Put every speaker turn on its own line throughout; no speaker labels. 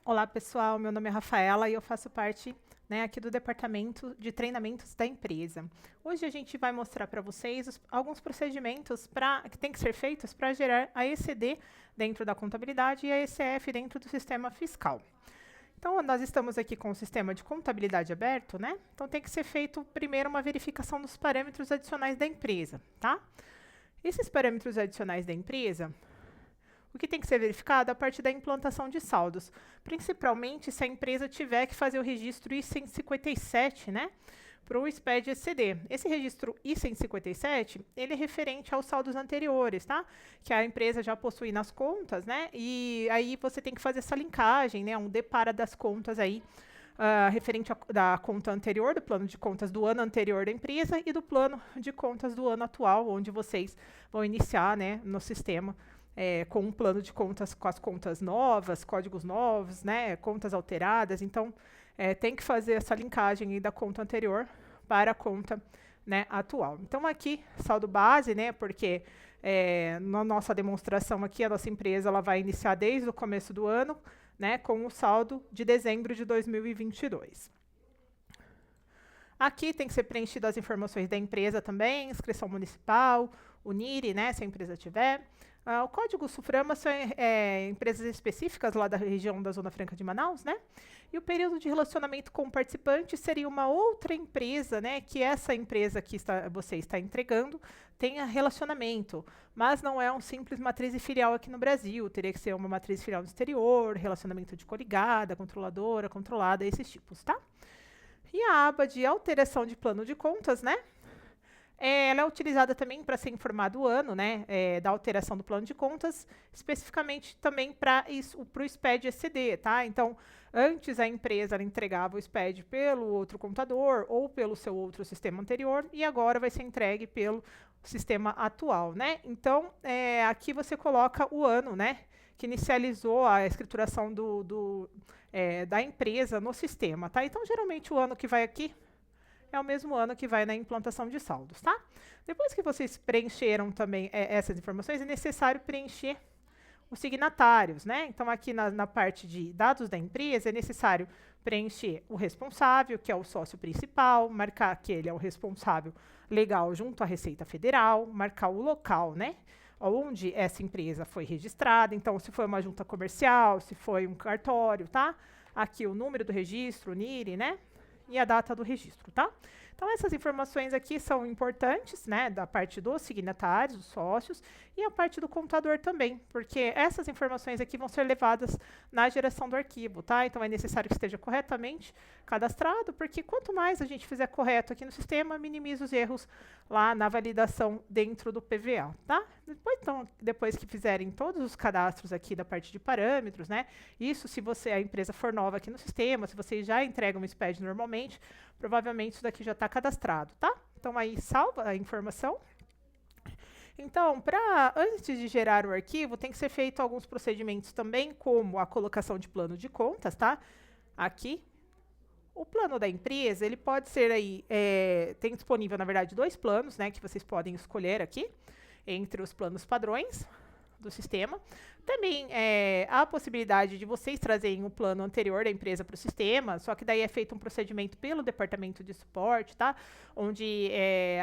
Olá, pessoal. Meu nome é Rafaela e eu faço parte, aqui do departamento de treinamentos da empresa. Hoje a gente vai mostrar para vocês alguns procedimentos que têm que ser feitos para gerar a ECD dentro da contabilidade e a ECF dentro do sistema fiscal. Então, nós estamos aqui com o sistema de contabilidade aberto, né? Então, tem que ser feito primeiro uma verificação dos parâmetros adicionais da empresa, tá? Esses parâmetros adicionais da empresa, o que tem que ser verificado é a partir da implantação de saldos, principalmente se a empresa tiver que fazer o registro I-157, né, para o SPED ECD. Esse registro I-157, ele é referente aos saldos anteriores, tá? Que a empresa já possui nas contas, né? E aí você tem que fazer essa linkagem, né? Um depara das contas aí, referente da conta anterior, do plano de contas do ano anterior da empresa e do plano de contas do ano atual, onde vocês vão iniciar, né, no sistema, com um plano de contas com as contas novas, códigos novos, né, contas alteradas. Então, tem que fazer essa linkagem aí da conta anterior para a conta, né, atual. Então, aqui, saldo base, né, porque na nossa demonstração aqui, a nossa empresa ela vai iniciar desde o começo do ano, né, com o saldo de dezembro de 2022. Aqui tem que ser preenchido as informações da empresa também, inscrição municipal, o NIRI, né, se a empresa tiver. O código SUFRAMA são empresas específicas lá da região da Zona Franca de Manaus, né? E o período de relacionamento com o participante seria uma outra empresa, né? Que essa empresa que você está entregando tenha relacionamento, mas não é um simples matriz e filial aqui no Brasil. Teria que ser uma matriz e filial no exterior, relacionamento de coligada, controladora, controlada, esses tipos, tá? E a aba de alteração de plano de contas, né? Ela é utilizada também para ser informado o ano, né, da alteração do plano de contas, especificamente também para o SPED ECD, tá? Então, antes a empresa ela entregava o SPED pelo outro contador ou pelo seu outro sistema anterior, e agora vai ser entregue pelo sistema atual, né? Então, aqui você coloca o ano, né, que inicializou a escrituração da empresa no sistema, tá? Então, geralmente o ano que vai aqui é o mesmo ano que vai na implantação de saldos, tá? Depois que vocês preencheram também essas informações, é necessário preencher os signatários, né? Então, aqui na parte de dados da empresa, é necessário preencher o responsável, que é o sócio principal, marcar que ele é o responsável legal junto à Receita Federal, marcar o local, né, onde essa empresa foi registrada. Então, se foi uma junta comercial, se foi um cartório, tá? Aqui o número do registro, o NIRI, né? E a data do registro, tá? Então, essas informações aqui são importantes, né, da parte dos signatários, dos sócios, e a parte do contador também, porque essas informações aqui vão ser levadas na geração do arquivo, tá? Então, é necessário que esteja corretamente cadastrado, porque quanto mais a gente fizer correto aqui no sistema, minimiza os erros lá na validação dentro do PVA, tá? Depois que fizerem todos os cadastros aqui da parte de parâmetros, né? Isso se a empresa for nova aqui no sistema, se vocês já entregam o SPED normalmente, provavelmente isso daqui já está cadastrado, tá? Então, aí salva a informação. Então, antes de gerar o arquivo, tem que ser feito alguns procedimentos também, como a colocação de plano de contas, tá? Aqui. O plano da empresa, ele pode ser aí, tem disponível, na verdade, 2 planos, né, que vocês podem escolher aqui, entre os planos padrões do sistema. Também há a possibilidade de vocês trazerem o plano anterior da empresa para o sistema, só que daí é feito um procedimento pelo departamento de suporte, tá? Onde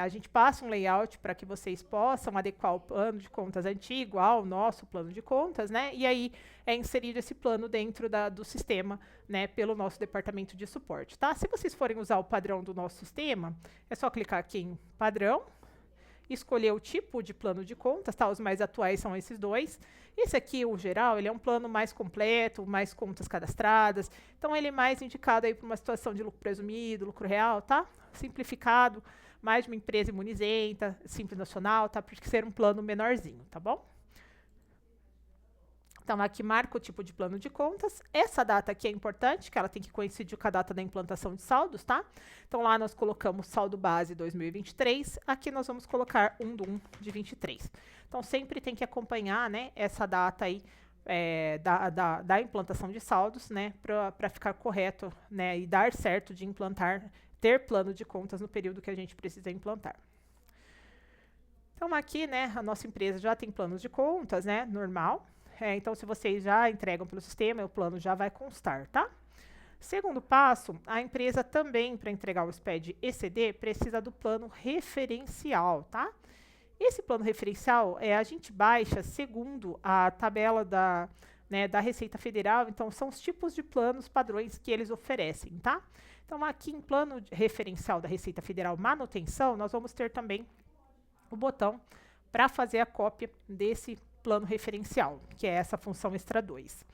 a gente passa um layout para que vocês possam adequar o plano de contas antigo ao nosso plano de contas, né? E aí é inserido esse plano dentro do sistema, né, pelo nosso departamento de suporte, tá? Se vocês forem usar o padrão do nosso sistema, é só clicar aqui em padrão, escolher o tipo de plano de contas, tá? Os mais atuais são esses 2. Esse aqui, o geral, ele é um plano mais completo, mais contas cadastradas. Então, ele é mais indicado aí para uma situação de lucro presumido, lucro real, tá? Simplificado, mais de uma empresa imunizenta, simples nacional, tá? Porque ser um plano menorzinho, tá bom? Então, aqui marca o tipo de plano de contas. Essa data aqui é importante, que ela tem que coincidir com a data da implantação de saldos, tá? Então, lá nós colocamos saldo base 2023. Aqui nós vamos colocar 1/1 de 23. Então, sempre tem que acompanhar, né, essa data aí da implantação de saldos, né, para ficar correto, né, e dar certo de ter plano de contas no período que a gente precisa implantar. Então, aqui, né, a nossa empresa já tem planos de contas, né, normal. Então, se vocês já entregam pelo sistema, o plano já vai constar, tá? Segundo passo, a empresa também, para entregar o SPED ECD, precisa do plano referencial, tá? Esse plano referencial, a gente baixa segundo a tabela da Receita Federal, então são os tipos de planos padrões que eles oferecem, tá? Então, aqui em plano referencial da Receita Federal Manutenção, nós vamos ter também o botão para fazer a cópia desse plano referencial, que é essa função extra 2.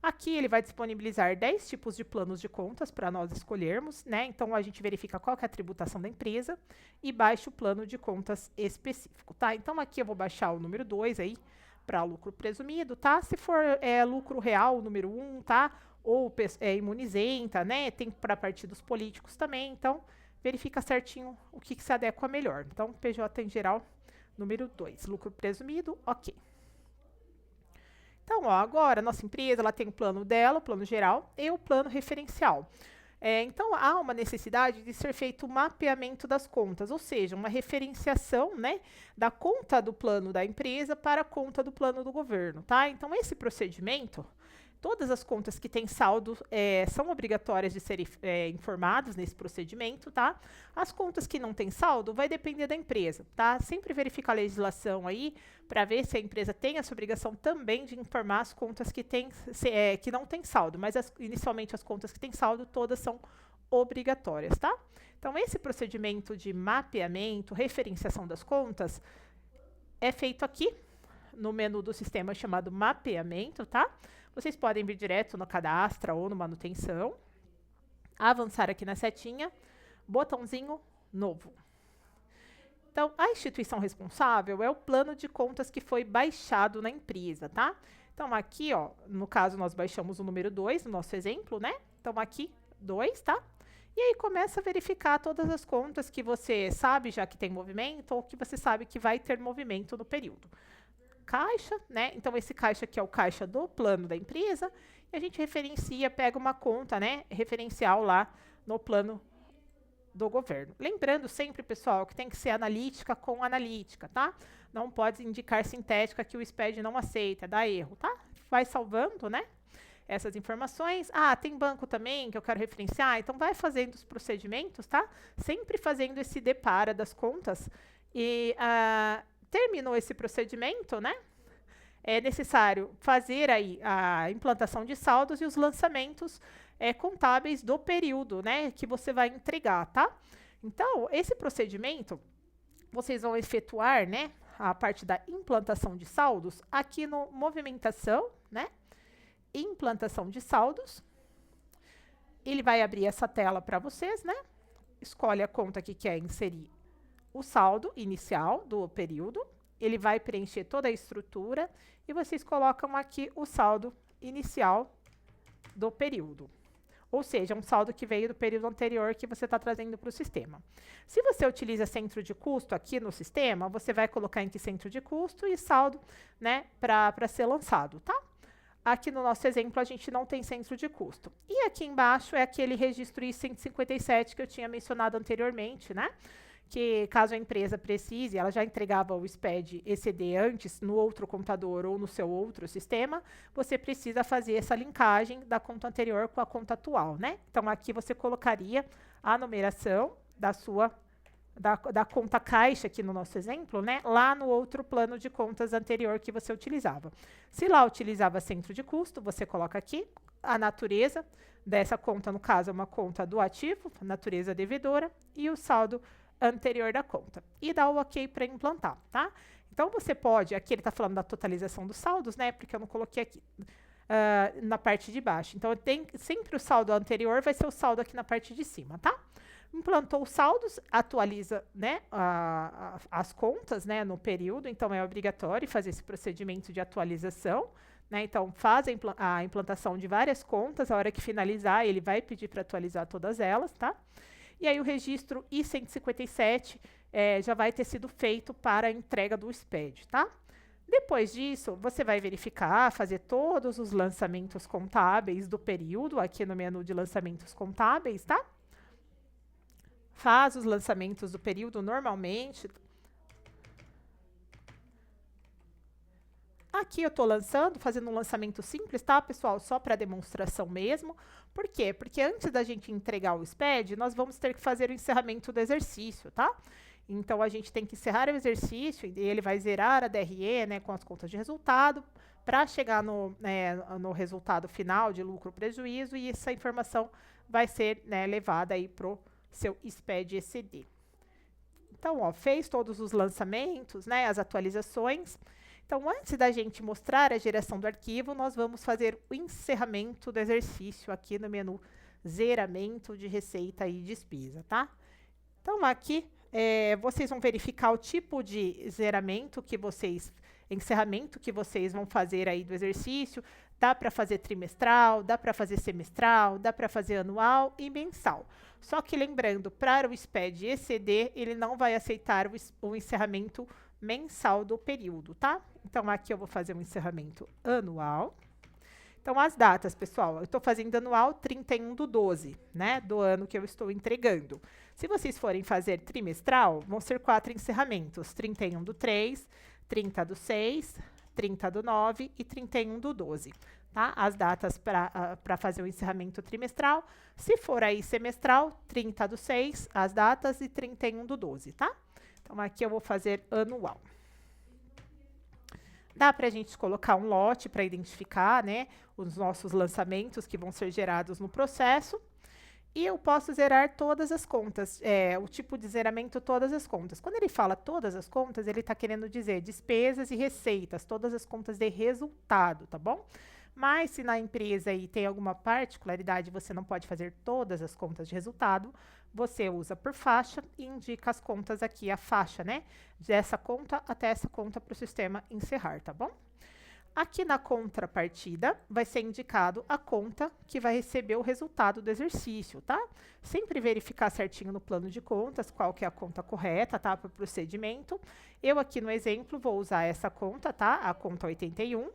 Aqui ele vai disponibilizar 10 tipos de planos de contas para nós escolhermos, né? Então, a gente verifica qual que é a tributação da empresa e baixa o plano de contas específico, tá? Então, aqui eu vou baixar o número 2 aí, para lucro presumido, tá? Se for lucro real, o número 1, tá? Ou imunizenta, né? Tem para partidos políticos também, então, verifica certinho o que se adequa melhor. Então, PJ em geral, número 2, lucro presumido, ok. Então, ó, agora a nossa empresa ela tem o plano dela, o plano geral e o plano referencial. Então, há uma necessidade de ser feito o mapeamento das contas, ou seja, uma referenciação, né, da conta do plano da empresa para a conta do plano do governo, tá? Então, esse procedimento, todas as contas que têm saldo são obrigatórias de serem informadas nesse procedimento, tá? As contas que não têm saldo vai depender da empresa, tá? Sempre verificar a legislação aí para ver se a empresa tem essa obrigação também de informar as contas que não têm saldo, mas inicialmente as contas que têm saldo todas são obrigatórias, tá? Então, esse procedimento de mapeamento, referenciação das contas é feito aqui no menu do sistema chamado mapeamento, tá? Vocês podem vir direto no cadastro ou no manutenção, avançar aqui na setinha, botãozinho novo. Então, a instituição responsável é o plano de contas que foi baixado na empresa, tá? Então, aqui, ó, no caso, nós baixamos o número 2, no nosso exemplo, né? Então, aqui, 2, tá? E aí, começa a verificar todas as contas que você sabe já que tem movimento ou que você sabe que vai ter movimento no período. Caixa, né? Então, esse caixa aqui é o caixa do plano da empresa e a gente referencia, pega uma conta, né, referencial lá no plano do governo. Lembrando sempre, pessoal, que tem que ser analítica com analítica, tá? Não pode indicar sintética que o SPED não aceita, dá erro, tá? Vai salvando, né, essas informações. Ah, tem banco também que eu quero referenciar, então vai fazendo os procedimentos, tá? Sempre fazendo esse depara das contas e terminou esse procedimento, né? É necessário fazer aí a implantação de saldos e os lançamentos contábeis do período, né? Que você vai entregar, tá? Então, esse procedimento, vocês vão efetuar, né? A parte da implantação de saldos aqui no movimentação, né? Implantação de saldos. Ele vai abrir essa tela para vocês, né? Escolhe a conta que quer inserir o saldo inicial do período, ele vai preencher toda a estrutura e vocês colocam aqui o saldo inicial do período. Ou seja, um saldo que veio do período anterior que você está trazendo para o sistema. Se você utiliza centro de custo aqui no sistema, você vai colocar em que centro de custo e saldo, né, para ser lançado, tá? Aqui no nosso exemplo, a gente não tem centro de custo. E aqui embaixo é aquele registro I-157 que eu tinha mencionado anteriormente, né? Que caso a empresa precise, ela já entregava o SPED ECD antes no outro computador ou no seu outro sistema, você precisa fazer essa linkagem da conta anterior com a conta atual, né? Então, aqui você colocaria a numeração da conta caixa, aqui no nosso exemplo, né? Lá no outro plano de contas anterior que você utilizava. Se lá utilizava centro de custo, você coloca aqui a natureza dessa conta, no caso, é uma conta do ativo, natureza devedora, e o saldo anterior da conta. E dá o OK para implantar, tá? Então, você pode, aqui ele está falando da totalização dos saldos, né? Porque eu não coloquei aqui na parte de baixo. Então, sempre o saldo anterior vai ser o saldo aqui na parte de cima, tá? Implantou os saldos, atualiza, né, as contas, né, no período. Então, é obrigatório fazer esse procedimento de atualização, né? Então, faz a implantação de várias contas. A hora que finalizar, ele vai pedir para atualizar todas elas, tá? E aí o registro I-157 já vai ter sido feito para a entrega do SPED, tá? Depois disso, você vai verificar, fazer todos os lançamentos contábeis do período, aqui no menu de lançamentos contábeis, tá? Faz os lançamentos do período normalmente. Aqui eu estou lançando, fazendo um lançamento simples, tá, pessoal? Só para demonstração mesmo. Por quê? Porque antes da gente entregar o SPED, nós vamos ter que fazer o encerramento do exercício, tá? Então, a gente tem que encerrar o exercício e ele vai zerar a DRE, né, com as contas de resultado, para chegar no resultado final de lucro ou prejuízo, e essa informação vai ser, né, levada aí para o seu SPED ECD. Então, ó, fez todos os lançamentos, né, as atualizações. Então, antes da gente mostrar a geração do arquivo, nós vamos fazer o encerramento do exercício aqui no menu Zeramento de Receita e Despesa, tá? Então, aqui, vocês vão verificar o tipo de zeramento encerramento que vocês vão fazer aí do exercício. Dá para fazer trimestral, dá para fazer semestral, dá para fazer anual e mensal. Só que lembrando, para o SPED ECD, ele não vai aceitar o encerramento mensal do período, tá? Então, aqui eu vou fazer um encerramento anual. Então, as datas, pessoal, eu estou fazendo anual 31/12, né, do ano que eu estou entregando. Se vocês forem fazer trimestral, vão ser 4 encerramentos, 31/3, 30/6, 30/9 e 31/12, tá? As datas para fazer o encerramento trimestral. Se for aí semestral, 30/6, as datas, e 31/12, tá? Então, aqui eu vou fazer anual. Dá para a gente colocar um lote para identificar, né, os nossos lançamentos que vão ser gerados no processo. E eu posso zerar todas as contas, o tipo de zeramento, todas as contas. Quando ele fala todas as contas, ele está querendo dizer despesas e receitas, todas as contas de resultado, tá bom? Mas se na empresa aí tem alguma particularidade, você não pode fazer todas as contas de resultado, você usa por faixa e indica as contas aqui, a faixa, né? Dessa conta até essa conta para o sistema encerrar, tá bom? Aqui na contrapartida, vai ser indicado a conta que vai receber o resultado do exercício, tá? Sempre verificar certinho no plano de contas qual que é a conta correta, tá? Para o procedimento. Eu aqui no exemplo vou usar essa conta, tá? A conta 81.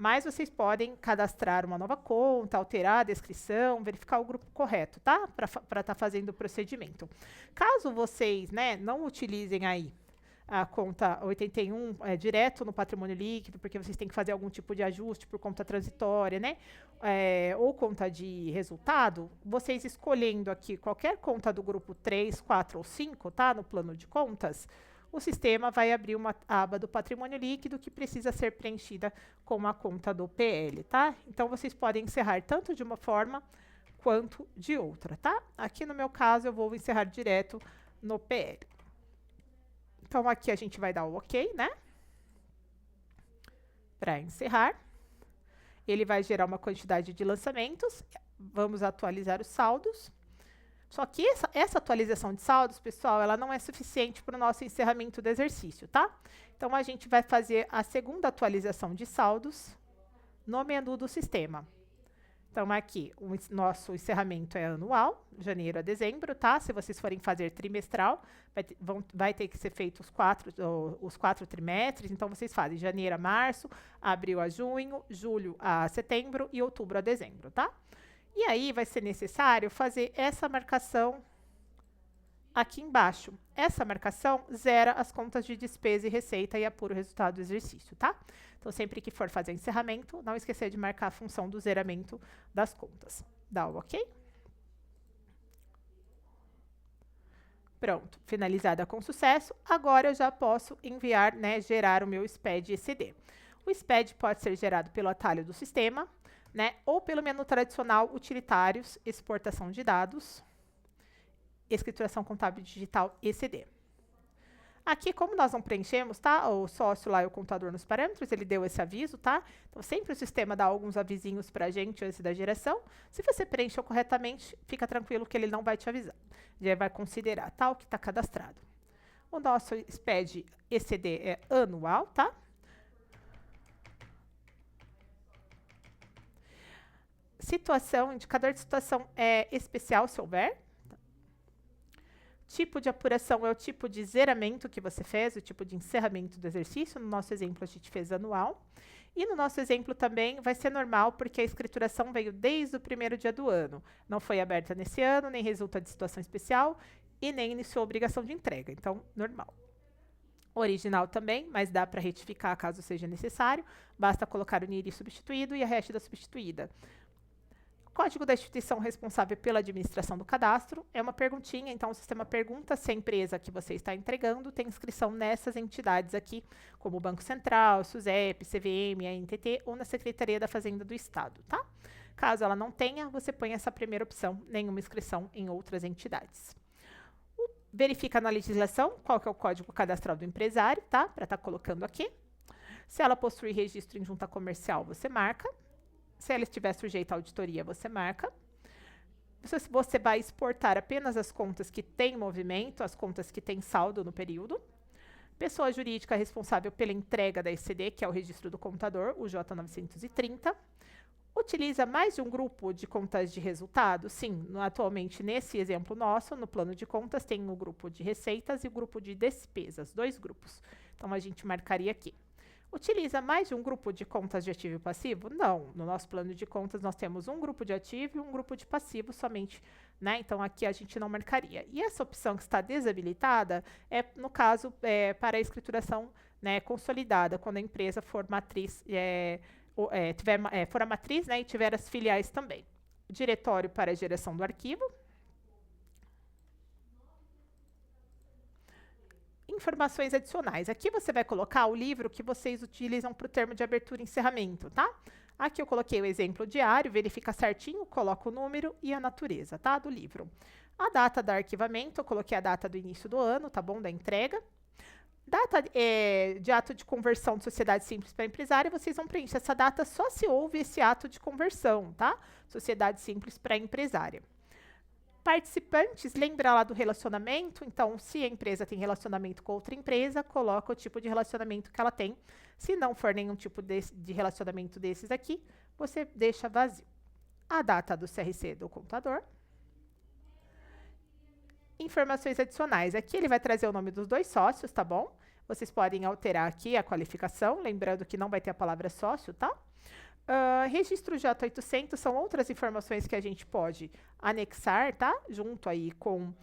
Mas vocês podem cadastrar uma nova conta, alterar a descrição, verificar o grupo correto, tá? Para estar fazendo o procedimento. Caso vocês, né, não utilizem aí a conta 81 direto no patrimônio líquido, porque vocês têm que fazer algum tipo de ajuste por conta transitória, né? Ou conta de resultado, vocês escolhendo aqui qualquer conta do grupo 3, 4 ou 5, tá? No plano de contas, o sistema vai abrir uma aba do patrimônio líquido que precisa ser preenchida com a conta do PL, tá? Então, vocês podem encerrar tanto de uma forma quanto de outra, tá? Aqui no meu caso, eu vou encerrar direto no PL. Então, aqui a gente vai dar o OK, né? Para encerrar. Ele vai gerar uma quantidade de lançamentos. Vamos atualizar os saldos. Só que essa atualização de saldos, pessoal, ela não é suficiente para o nosso encerramento do exercício, tá? Então, a gente vai fazer a segunda atualização de saldos no menu do sistema. Então, aqui, o nosso encerramento é anual, janeiro a dezembro, tá? Se vocês forem fazer trimestral, vai ter que ser feito os quatro trimestres. Então, vocês fazem janeiro a março, abril a junho, julho a setembro e outubro a dezembro, tá? E aí, vai ser necessário fazer essa marcação aqui embaixo. Essa marcação zera as contas de despesa e receita e apura o resultado do exercício, tá? Então, sempre que for fazer encerramento, não esquecer de marcar a função do zeramento das contas. Dá o OK? Pronto, finalizada com sucesso. Agora eu já posso enviar, né, gerar o meu SPED ECD. O SPED pode ser gerado pelo atalho do sistema, né, ou pelo menu tradicional utilitários, exportação de dados, escrituração contábil digital ECD. Aqui, como nós não preenchemos, tá? O sócio lá e o contador nos parâmetros, ele deu esse aviso, tá? Então, sempre o sistema dá alguns avisinhos pra gente antes da geração. Se você preencheu corretamente, fica tranquilo que ele não vai te avisar. Já vai considerar, tá? O que está cadastrado. O nosso SPED ECD é anual, tá? Situação, indicador de situação é especial, se houver. Tipo de apuração é o tipo de zeramento que você fez, o tipo de encerramento do exercício. No nosso exemplo, a gente fez anual. E no nosso exemplo também vai ser normal, porque a escrituração veio desde o primeiro dia do ano. Não foi aberta nesse ano, nem resulta de situação especial e nem iniciou obrigação de entrega. Então, normal. original também, mas dá para retificar caso seja necessário. Basta colocar o NIRI substituído e a hash da substituída. Código da instituição responsável pela administração do cadastro é uma perguntinha, então o sistema pergunta se a empresa que você está entregando tem inscrição nessas entidades aqui, como o Banco Central, SUSEP, CVM, ANTT ou na Secretaria da Fazenda do Estado, tá? Caso ela não tenha, você põe essa primeira opção, nenhuma inscrição em outras entidades. Verifica na legislação qual que é o código cadastral do empresário, tá? Para estar colocando aqui. Se ela possui registro em junta comercial, você marca. Se ela estiver sujeita à auditoria, você marca. Se você vai exportar apenas as contas que têm movimento, as contas que têm saldo no período. Pessoa jurídica responsável pela entrega da ECD, que é o registro do contador, o J930. Utiliza mais de um grupo de contas de resultado? Sim, atualmente nesse exemplo nosso, no plano de contas, tem o grupo de receitas e o grupo de despesas, 2 grupos. Então, a gente marcaria aqui. Utiliza mais de um grupo de contas de ativo e passivo? Não. No nosso plano de contas, nós temos um grupo de ativo e um grupo de passivo somente, né? Então, aqui a gente não marcaria. E essa opção que está desabilitada é, no caso, para a escrituração, né, consolidada, quando a empresa for matriz, for a matriz, né, e tiver as filiais também. Diretório para a geração do arquivo. Informações adicionais. Aqui você vai colocar o livro que vocês utilizam para o termo de abertura e encerramento, tá? Aqui eu coloquei o exemplo diário, verifica certinho, coloca o número e a natureza, tá? Do livro. A data do arquivamento, eu coloquei a data do início do ano, tá bom? Da entrega. Data de ato de conversão de sociedade simples para empresária, vocês vão preencher essa data só se houve esse ato de conversão, tá? Sociedade simples para empresária. Participantes, lembra lá do relacionamento? Então, se a empresa tem relacionamento com outra empresa, coloca o tipo de relacionamento que ela tem. Se não for nenhum tipo de relacionamento desses aqui, você deixa vazio. A data do CRC do contador. Informações adicionais. Aqui ele vai trazer o nome dos 2 sócios, tá bom? Vocês podem alterar aqui a qualificação, lembrando que não vai ter a palavra sócio, tá? Registro J800 são outras informações que a gente pode anexar, tá? Junto aí com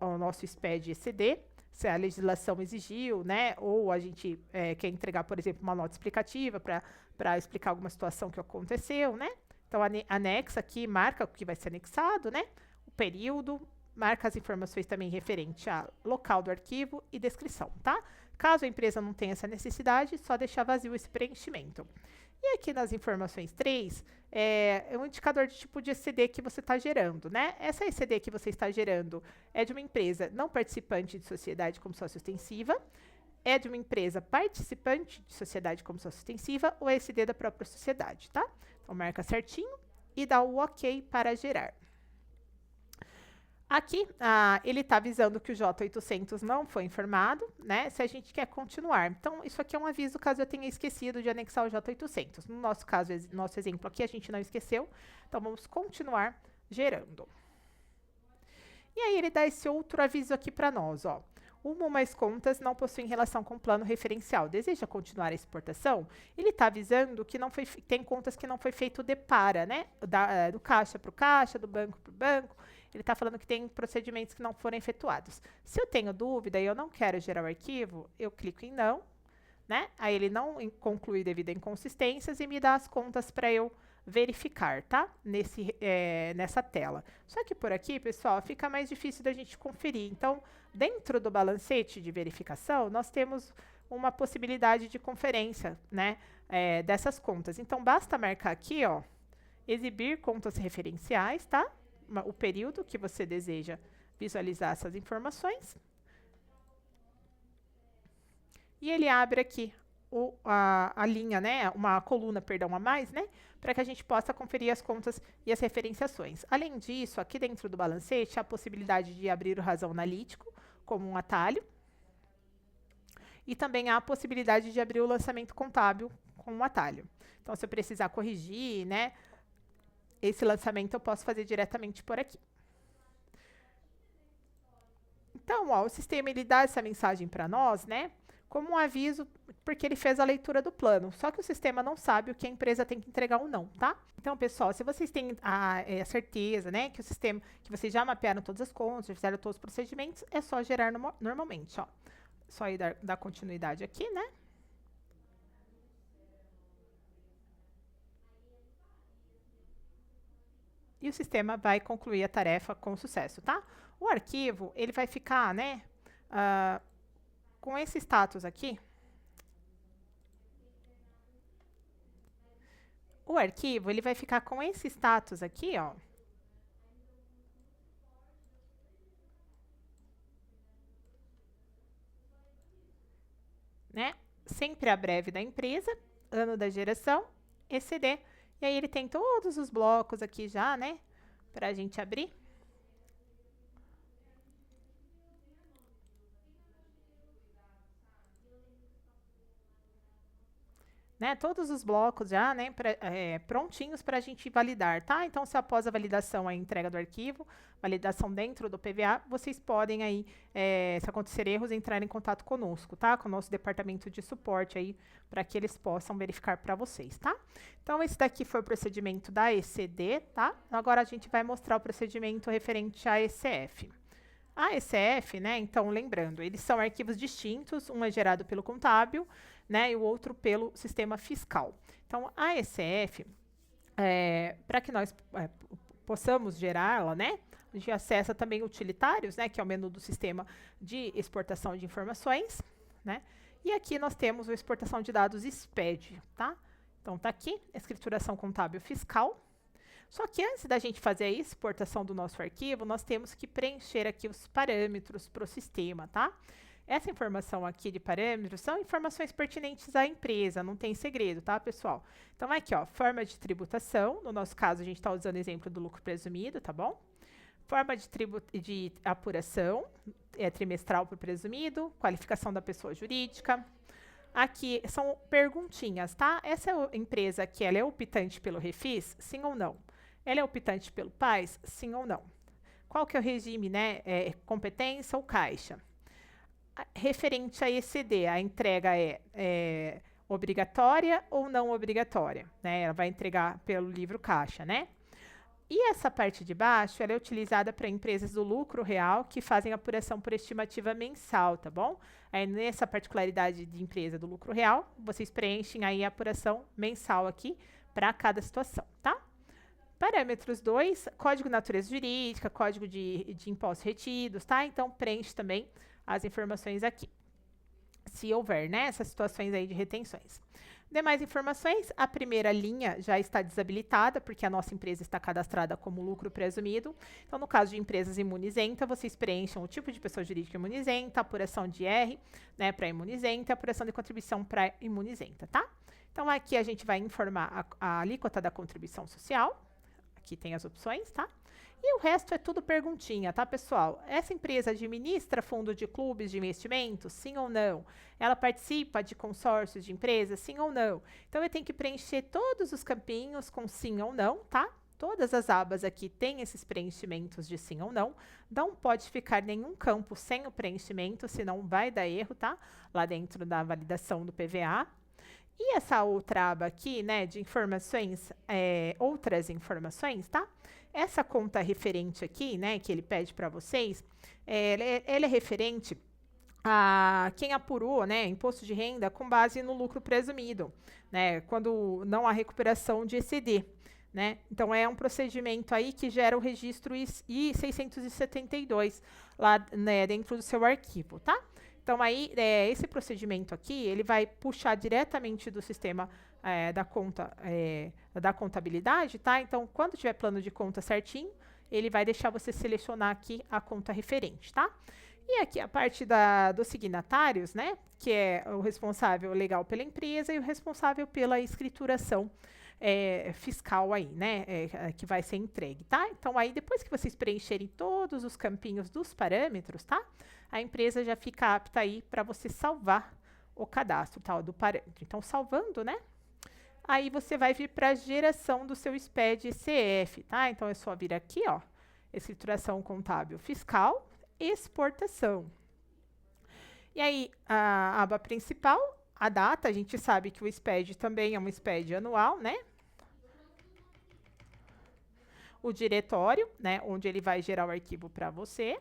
o nosso SPED ECD, se a legislação exigiu, né? Ou a gente quer entregar, por exemplo, uma nota explicativa para explicar alguma situação que aconteceu, né? Então, anexa aqui, marca o que vai ser anexado, né? O período, marca as informações também referente ao local do arquivo e descrição, tá? Caso a empresa não tenha essa necessidade, só deixar vazio esse preenchimento. E aqui nas informações 3, é um indicador de tipo de ECD que você está gerando, né? Essa ECD que você está gerando é de uma empresa não participante de sociedade como sócio ostensiva, é de uma empresa participante de sociedade como sócio ostensiva ou é ECD da própria sociedade, tá? Então, marca certinho e dá o OK para gerar. Aqui, ele está avisando que o J800 não foi informado, né? Se a gente quer continuar. Então, isso aqui é um aviso caso eu tenha esquecido de anexar o J800. No nosso caso, nosso exemplo aqui, a gente não esqueceu. Então, vamos continuar gerando. E aí, ele dá esse outro aviso aqui para nós, ó. Uma ou mais contas não possuem relação com o plano referencial. Deseja continuar a exportação? Ele está avisando que não foi, tem contas que não foi feito o depara, né? Do caixa para o caixa, do banco para o banco. Ele está falando que tem procedimentos que não foram efetuados. Se eu tenho dúvida e eu não quero gerar o arquivo, eu clico em não, né? Aí ele não conclui devido a inconsistências e me dá as contas para eu verificar, tá? Nessa tela. Só que por aqui, pessoal, fica mais difícil da gente conferir. Então, dentro do balancete de verificação, nós temos uma possibilidade de conferência, né? Dessas contas. Então, basta marcar aqui, ó, exibir contas referenciais, tá? O período que você deseja visualizar essas informações. E ele abre aqui a linha, né? Uma coluna, perdão, a mais, né? Para que a gente possa conferir as contas e as referenciações. Além disso, aqui dentro do balancete, há a possibilidade de abrir o razão analítico como um atalho. E também há a possibilidade de abrir o lançamento contábil com um atalho. Então, se eu precisar corrigir, né? Esse lançamento eu posso fazer diretamente por aqui. Então, ó, o sistema ele dá essa mensagem para nós, né? Como um aviso, porque ele fez a leitura do plano. Só que o sistema não sabe o que a empresa tem que entregar ou não, tá? Então, pessoal, se vocês têm a certeza, né, que o sistema, que vocês já mapearam todas as contas, já fizeram todos os procedimentos, é só gerar normalmente, ó. Só ir dar continuidade aqui, né? E o sistema vai concluir a tarefa com sucesso, tá? O arquivo, ele vai ficar, né, ah, com esse status aqui. O arquivo, ele vai ficar com esse status aqui, ó. Né? Sempre a breve da empresa, ano da geração, ECD. E aí ele tem todos os blocos aqui já, né? Pra gente abrir. Né, todos os blocos já, né, prontinhos para a gente validar, tá? Então, se após a validação, a entrega do arquivo, validação dentro do PVA, vocês podem aí, se acontecer erros, entrar em contato conosco, tá? Com o nosso departamento de suporte aí, para que eles possam verificar para vocês, tá? Então, esse daqui foi o procedimento da ECD, tá? Agora a gente vai mostrar o procedimento referente à ECF. A ECF, né, então, lembrando, eles são arquivos distintos, um é gerado pelo contábil, né, e o outro pelo sistema fiscal. Então, a ECF, para que nós possamos gerá-la, né, a gente acessa também utilitários, né, que é o menu do sistema de exportação de informações, né, e aqui nós temos a exportação de dados SPED, tá? Então, tá aqui, escrituração contábil fiscal. Só que antes da gente fazer a exportação do nosso arquivo, nós temos que preencher aqui os parâmetros para o sistema, tá? Essa informação aqui de parâmetros são informações pertinentes à empresa, não tem segredo, tá, pessoal? Então, aqui, ó, forma de tributação, no nosso caso, a gente está usando o exemplo do lucro presumido, tá bom? Forma de apuração, trimestral para o presumido, qualificação da pessoa jurídica. Aqui são perguntinhas, tá? Essa empresa aqui, ela é optante pelo Refis? Sim ou não? Ela é optante pelo PAS? Sim ou não? Qual que é o regime, né? Competência ou caixa? Referente a ECD, a entrega é obrigatória ou não obrigatória? Né? Ela vai entregar pelo livro caixa, né? E essa parte de baixo, ela é utilizada para empresas do lucro real que fazem apuração por estimativa mensal, tá bom? Aí, nessa particularidade de empresa do lucro real, vocês preenchem aí a apuração mensal aqui para cada situação, tá? Parâmetros 2, código de natureza jurídica, código de impostos retidos, tá? Então, preenche também as informações aqui, se houver, né, essas situações aí de retenções. Demais informações, a primeira linha já está desabilitada, porque a nossa empresa está cadastrada como lucro presumido. Então, no caso de empresas imunizenta, vocês preencham o tipo de pessoa jurídica imunizenta, apuração de R, né, para imunizenta, apuração de contribuição para imunizenta, tá? Então, aqui a gente vai informar a alíquota da contribuição social. Aqui tem as opções, tá? E o resto é tudo perguntinha, tá, pessoal? Essa empresa administra fundo de clubes de investimentos? Sim ou não? Ela participa de consórcios de empresas? Sim ou não? Então, eu tenho que preencher todos os campinhos com sim ou não, tá? Todas as abas aqui têm esses preenchimentos de sim ou não. Não pode ficar nenhum campo sem o preenchimento, senão vai dar erro, tá? Lá dentro da validação do PVA. E essa outra aba aqui, né, de informações, outras informações, tá? Essa conta referente aqui, né, que ele pede para vocês, ela é referente a quem apurou, né, imposto de renda com base no lucro presumido, né, quando não há recuperação de exceder, né? Então, é um procedimento aí que gera o registro I-672 lá, né, dentro do seu arquivo, tá? Então, aí, esse procedimento aqui, ele vai puxar diretamente do sistema da conta, da contabilidade, tá? Então, quando tiver plano de conta certinho, ele vai deixar você selecionar aqui a conta referente, tá? E aqui a parte dos signatários, né? Que é o responsável legal pela empresa e o responsável pela escrituração fiscal aí, né? Que vai ser entregue, tá? Então, aí, depois que vocês preencherem todos os campinhos dos parâmetros, tá? A empresa já fica apta aí para você salvar o cadastro, tal, do parâmetro. Então, salvando, né? Aí você vai vir para a geração do seu SPED CF, tá? Então, é só vir aqui, ó, escrituração contábil fiscal, exportação. E aí, a aba principal, a data, a gente sabe que o SPED também é um SPED anual, né? O diretório, né, onde ele vai gerar o arquivo para você.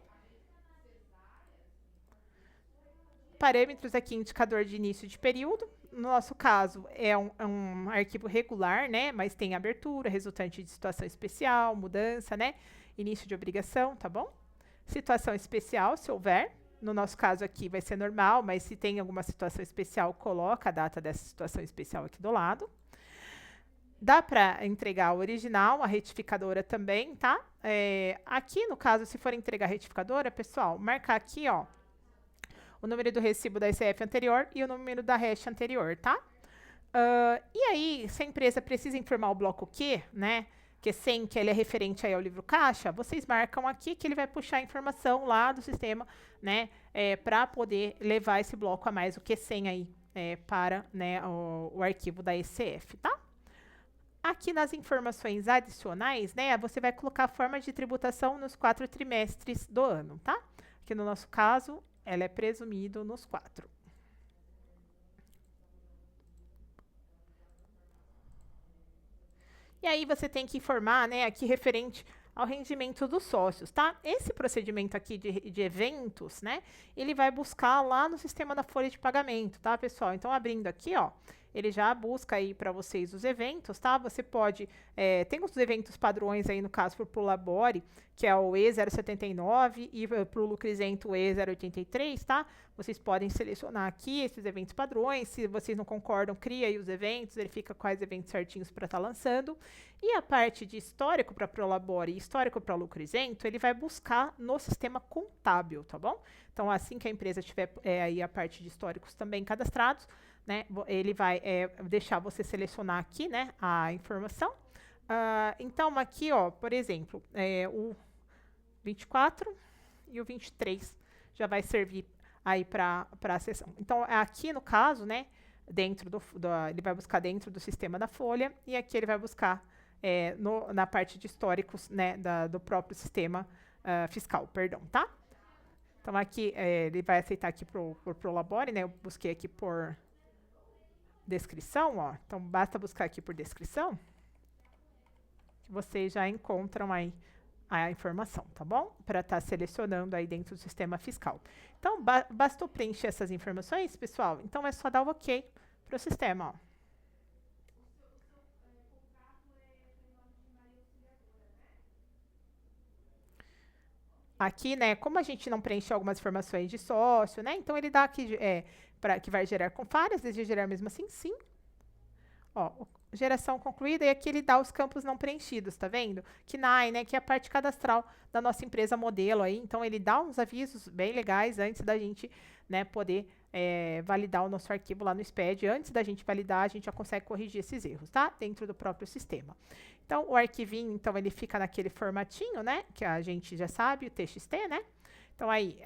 parâmetros aqui, indicador de início de período. No nosso caso, é um arquivo regular, né? Mas tem abertura, resultante de situação especial, mudança, né? Início de obrigação, tá bom? Situação especial, se houver. No nosso caso aqui vai ser normal, mas se tem alguma situação especial, coloca a data dessa situação especial aqui do lado. Dá para entregar o original, a retificadora também, tá? Aqui, no caso, se for entregar a retificadora, pessoal, marcar aqui, ó, o número do recibo da ICF anterior e o número da hash anterior, tá? E aí, se a empresa precisa informar o bloco Q, né? Que ele é referente aí ao livro caixa, vocês marcam aqui que ele vai puxar a informação lá do sistema, né? Para poder levar esse bloco a mais, o Q100 aí, para, né, o arquivo da ICF, tá? Aqui nas informações adicionais, né, você vai colocar a forma de tributação nos 4 trimestres do ano, tá? Aqui no nosso caso, ela é presumido nos 4. E aí você tem que informar, né, aqui referente ao rendimento dos sócios, tá? Esse procedimento aqui de eventos, né, ele vai buscar lá no sistema da folha de pagamento, tá, pessoal? Então, abrindo aqui, ó, ele já busca aí para vocês os eventos, tá? Você pode, tem os eventos padrões aí, no caso, para o Prolabore, que é o E079 e para o Lucrizento o E083, tá? Vocês podem selecionar aqui esses eventos padrões. Se vocês não concordam, cria aí os eventos, verifica quais eventos certinhos para estar lançando. E a parte de histórico para Prolabore e histórico para Lucrizento, ele vai buscar no sistema contábil, tá bom? Então, assim que a empresa tiver aí a parte de históricos também cadastrados, né, ele vai deixar você selecionar aqui, né, a informação. Então, aqui, ó, por exemplo, o 24 e o 23 já vai servir aí para a sessão. Então, aqui no caso, né, dentro ele vai buscar dentro do sistema da folha, e aqui ele vai buscar na parte de históricos, né, do próprio sistema fiscal, perdão, tá? Então, aqui ele vai aceitar aqui por Prolabore, né, eu busquei aqui por descrição, ó. Então, basta buscar aqui por descrição, que vocês já encontram aí a informação, tá bom? Para estar selecionando aí dentro do sistema fiscal. Então, bastou preencher essas informações, pessoal. Então, é só dar o OK para o sistema, ó. Aqui, né, como a gente não preencheu algumas informações de sócio, né, então ele dá aqui que vai gerar com falhas, deseja gerar mesmo assim, sim. Ó, geração concluída, e aqui ele dá os campos não preenchidos, tá vendo? KNAI, né, que é a parte cadastral da nossa empresa modelo aí, então ele dá uns avisos bem legais antes da gente, né, poder validar o nosso arquivo lá no SPED. Antes da gente validar, a gente já consegue corrigir esses erros, tá? Dentro do próprio sistema. Então, o arquivinho, então, ele fica naquele formatinho, né, que a gente já sabe, o TXT, né? Então, aí,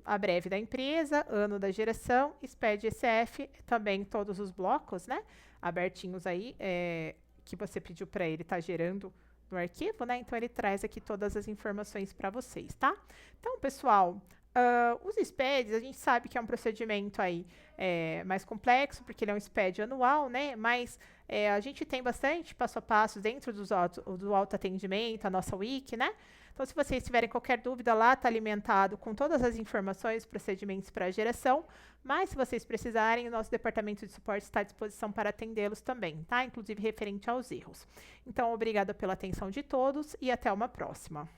a breve da empresa, ano da geração, SPED ECF, também todos os blocos, né, abertinhos aí, que você pediu para ele estar gerando no arquivo, né? Então, ele traz aqui todas as informações para vocês, tá? Então, pessoal, os SPEDs, a gente sabe que é um procedimento aí mais complexo, porque ele é um SPED anual, né? Mas a gente tem bastante passo a passo dentro do autoatendimento, a nossa wiki, né? Então, se vocês tiverem qualquer dúvida lá, está alimentado com todas as informações, procedimentos para a geração. Mas, se vocês precisarem, o nosso departamento de suporte está à disposição para atendê-los também, tá? Inclusive referente aos erros. Então, obrigada pela atenção de todos e até uma próxima.